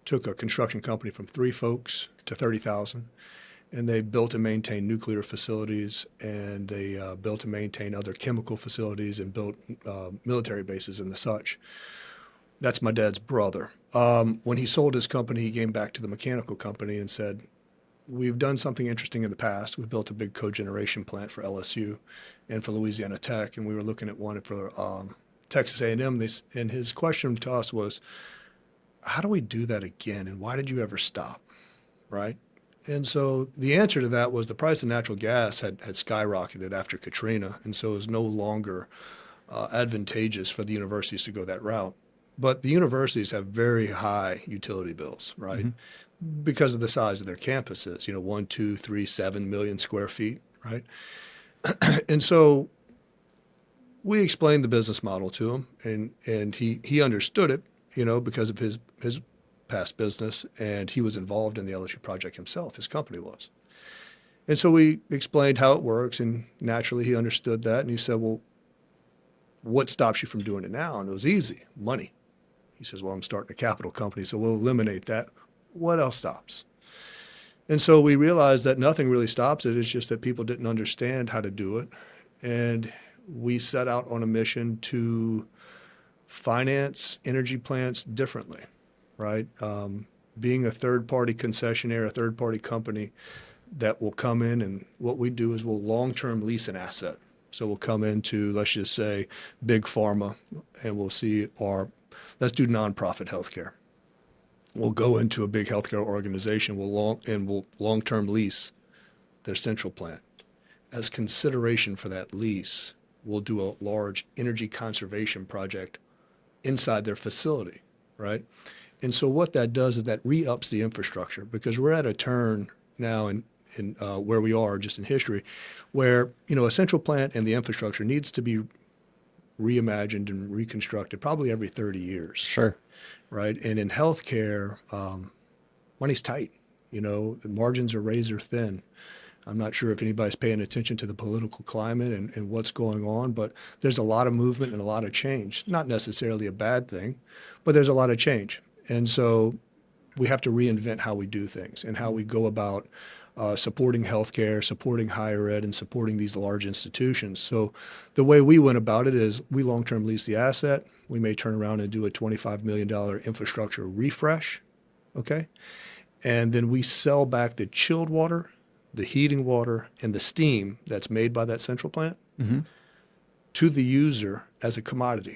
took a construction company from 3 folks to 30,000, and they built and maintained nuclear facilities, and they built and maintained other chemical facilities, and built military bases and the such. That's my dad's brother. When he sold his company, he came back to the mechanical company and said, we've done something interesting in the past. We built a big cogeneration plant for LSU and for Louisiana Tech, and we were looking at one for Texas A&M. And his question to us was, how do we do that again, and why did you ever stop, right? And so the answer to that was the price of natural gas had skyrocketed after Katrina, and so it was no longer advantageous for the universities to go that route. But the universities have very high utility bills, right? Mm-hmm. Because of the size of their campuses, 1, 2, 3, 7 million square feet, right? And so we explained the business model to him, and he understood it, because of his past business, and he was involved in the LSU project himself. His company was. And so we explained how it works, and naturally he understood that, and he said, well, what stops you from doing it now? And it was easy, money. He says, well, I'm starting a capital company, so we'll eliminate that. What else stops? And so we realized that nothing really stops it. It's just that people didn't understand how to do it. And we set out on a mission to finance energy plants differently, right? Being a third-party concessionaire, a third-party company that will come in, and what we do is we'll long-term lease an asset. So we'll come into, let's just say, big pharma, and we'll see let's do nonprofit healthcare. We'll go into a big healthcare organization, we'll long-term lease their central plant. As consideration for that lease, we'll do a large energy conservation project inside their facility, right? And so what that does is that re-ups the infrastructure, because we're at a turn now in where we are just in history, where, a central plant and the infrastructure needs to be reimagined and reconstructed probably every 30 years. Sure. Right. And in healthcare, money's tight. The margins are razor thin. I'm not sure if anybody's paying attention to the political climate and what's going on, but there's a lot of movement and a lot of change. Not necessarily a bad thing, but there's a lot of change. And so we have to reinvent how we do things and how we go about supporting healthcare, supporting higher ed, and supporting these large institutions. So the way we went about it is we long-term lease the asset. We may turn around and do a $25 million infrastructure refresh, okay? And then we sell back the chilled water, the heating water, and the steam that's made by that central plant to the user as a commodity.